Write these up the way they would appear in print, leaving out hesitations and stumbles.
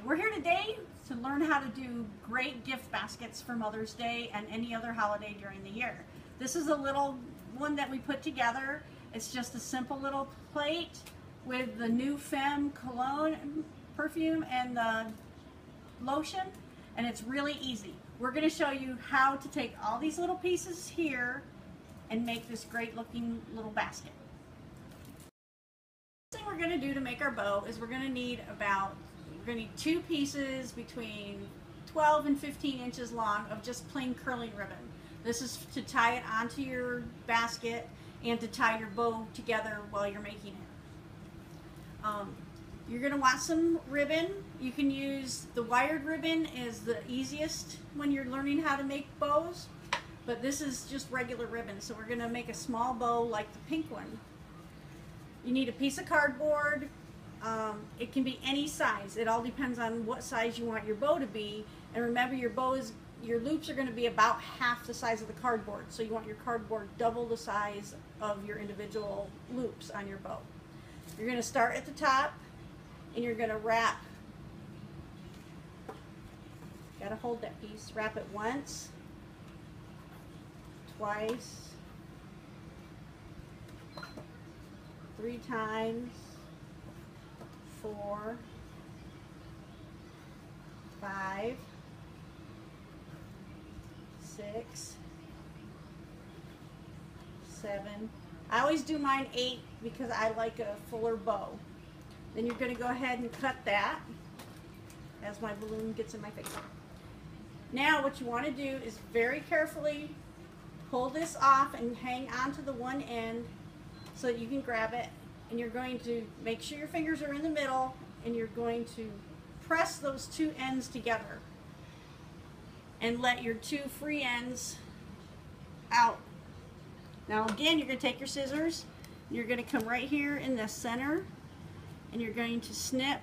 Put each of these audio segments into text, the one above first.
We're here today to learn how to do great gift baskets for Mother's Day and any other holiday during the year. This is a little one that we put together. It's just a simple little plate with the new Femme cologne perfume and the lotion, and it's really easy. We're going to show you how to take all these little pieces here and make this great looking little basket. The thing we're going to do to make our bow is we're going to need 2 pieces between 12 and 15 inches long of just plain curling ribbon. This is to tie it onto your basket and to tie your bow together while you're making it. You're going to want some ribbon. You can use the wired ribbon, is the easiest when you're learning how to make bows, but this is just regular ribbon, so we're going to make a small bow like the pink one. You need a piece of cardboard. It can be any size. It all depends on what size you want your bow to be, and remember your loops are going to be about half the size of the cardboard, so you want your cardboard double the size of your individual loops on your bow. You're going to start at the top and you're going to wrap. Got to hold that piece. Wrap it once, twice, 3 times, 4, 5, 6, 7. I always do mine 8 because I like a fuller bow. Then you're going to go ahead and cut that as my balloon gets in my face. Now what you want to do is very carefully pull this off and hang on to the one end so that you can grab it, and you're going to make sure your fingers are in the middle, and you're going to press those 2 ends together and let your 2 free ends out. Now again, you're going to take your scissors, and you're going to come right here in the center, and you're going to snip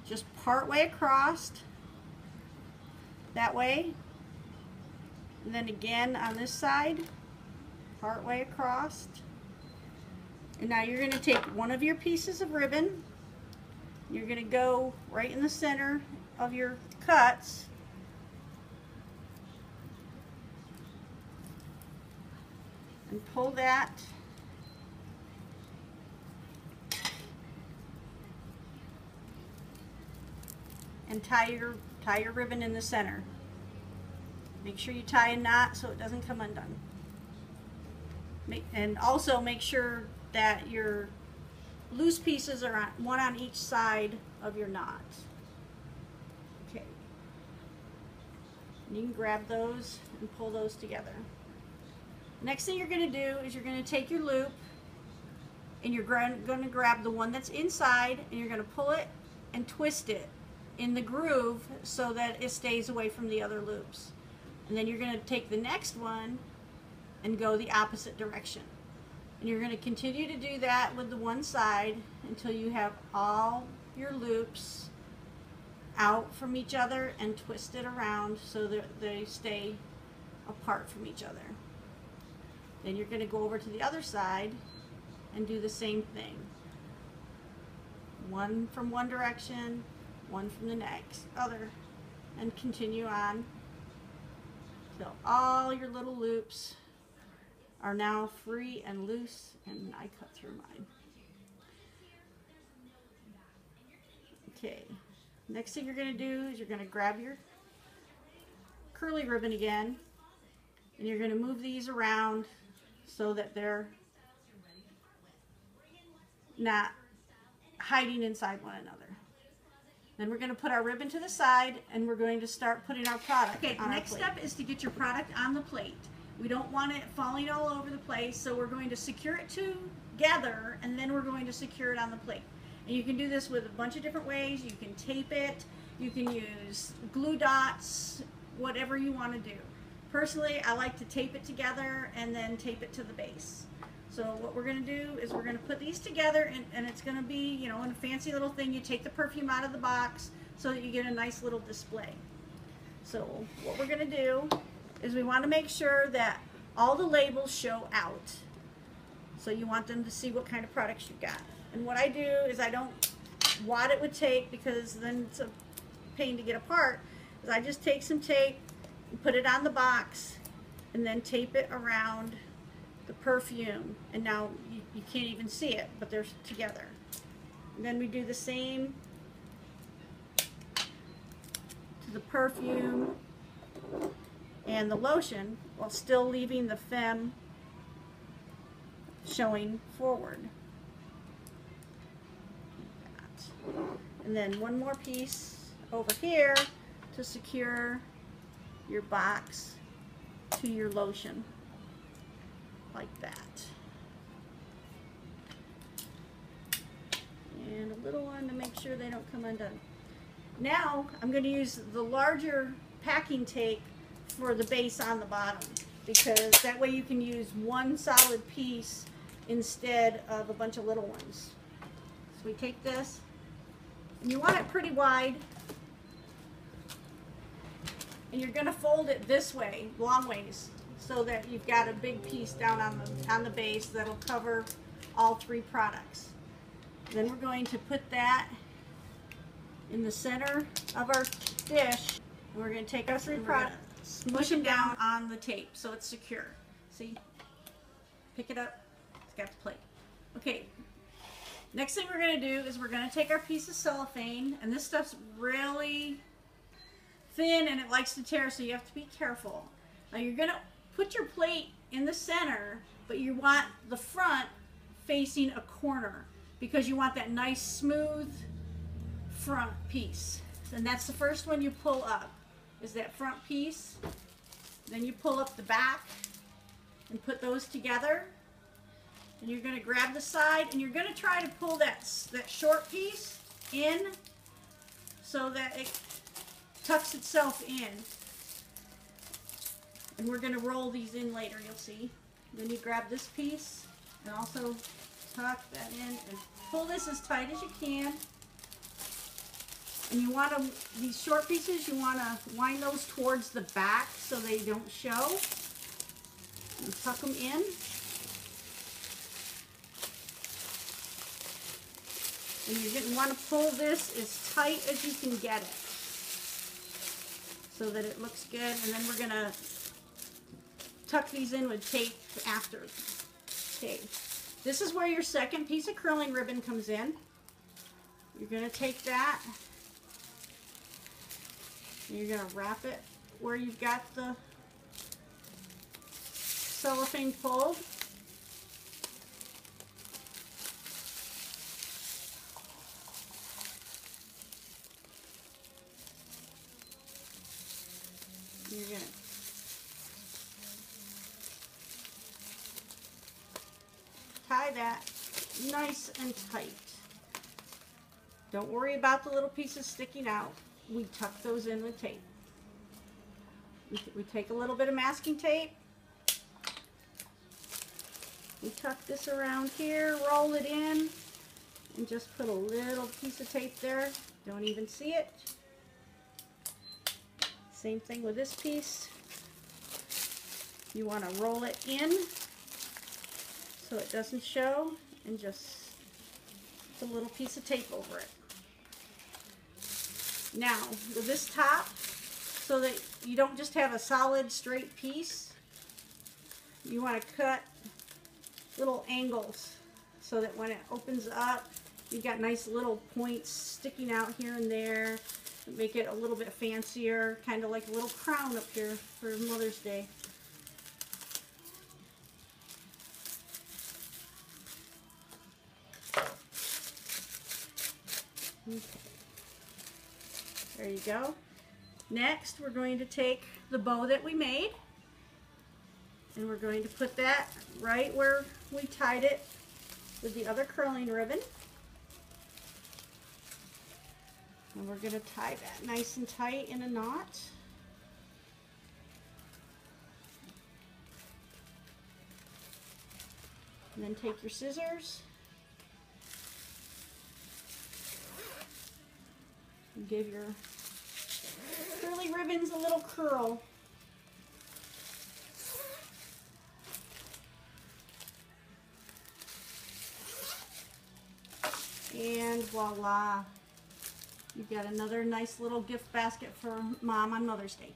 just part way across that way, and then again on this side part way across. And now you're going to take one of your pieces of ribbon, you're going to go right in the center of your cuts, and pull that and tie your ribbon in the center. Make sure you tie a knot so it doesn't come undone. And also make sure that your loose pieces are one on each side of your knot. Okay. And you can grab those and pull those together. Next thing you're going to do is you're going to take your loop and you're going to grab the one that's inside, and you're going to pull it and twist it in the groove so that it stays away from the other loops. And then you're going to take the next one and go the opposite direction. And you're going to continue to do that with the one side until you have all your loops out from each other and twisted around so that they stay apart from each other. Then you're going to go over to the other side and do the same thing. One from one direction, one from the next other, and continue on till all your little loops are now free and loose, and I cut through mine. Okay, next thing you're going to do is you're going to grab your curly ribbon again, and you're going to move these around so that they're not hiding inside one another. Then we're going to put our ribbon to the side, and we're going to start putting our product on our plate. Next step is to get your product on the plate. We don't want it falling all over the place, so we're going to secure it together, and then we're going to secure it on the plate. And you can do this with a bunch of different ways. You can tape it, you can use glue dots, whatever you want to do. Personally, I like to tape it together and then tape it to the base. So what we're going to do is we're going to put these together, and it's going to be, you know, in a fancy little thing. You take the perfume out of the box so that you get a nice little display. So what we're going to do is we want to make sure that all the labels show out. So you want them to see what kind of products you've got. And what I do is I don't what it would take, because then it's a pain to get apart, is I just take some tape and put it on the box and then tape it around the perfume. And now you can't even see it, but they're together. And then we do the same to the perfume and the lotion, while still leaving the femme showing forward. And then one more piece over here to secure your box to your lotion, like that. And a little one to make sure they don't come undone. Now I'm going to use the larger packing tape for the base on the bottom, because that way you can use one solid piece instead of a bunch of little ones. So we take this, and you want it pretty wide, and you're going to fold it this way, long ways, so that you've got a big piece down on the base that'll cover all three products. Then we're going to put that in the center of our dish, and we're going to take our three products, smush them down on the tape so it's secure. See? Pick it up. It's got the plate. Okay. Next thing we're going to do is we're going to take our piece of cellophane, and this stuff's really thin and it likes to tear, so you have to be careful. Now you're going to put your plate in the center, but you want the front facing a corner, because you want that nice smooth front piece. And that's the first one you pull up, is that front piece. Then you pull up the back and put those together. And you're going to grab the side, and you're going to try to pull that short piece in so that it tucks itself in. And we're going to roll these in later, you'll see. Then you grab this piece and also tuck that in and pull this as tight as you can. And you want to, these short pieces, you want to wind those towards the back so they don't show. And tuck them in. And you're going to want to pull this as tight as you can get it so that it looks good. And then we're going to tuck these in with tape after. Okay. This is where your second piece of curling ribbon comes in. You're going to take that, and you're going to wrap it where you've got the cellophane pulled. You're going to tie that nice and tight. Don't worry about the little pieces sticking out. We tuck those in with tape. We take a little bit of masking tape. We tuck this around here, roll it in, and just put a little piece of tape there. Don't even see it. Same thing with this piece. You want to roll it in so it doesn't show, and just put a little piece of tape over it. Now, with this top, so that you don't just have a solid straight piece, you want to cut little angles so that when it opens up, you've got nice little points sticking out here and there. Make it a little bit fancier, kind of like a little crown up here for Mother's Day. Okay. There you go. Next, we're going to take the bow that we made, and we're going to put that right where we tied it with the other curling ribbon. And we're going to tie that nice and tight in a knot. And then take your scissors and give your curly ribbons a little curl. And voila, you've got another nice little gift basket for Mom on Mother's Day.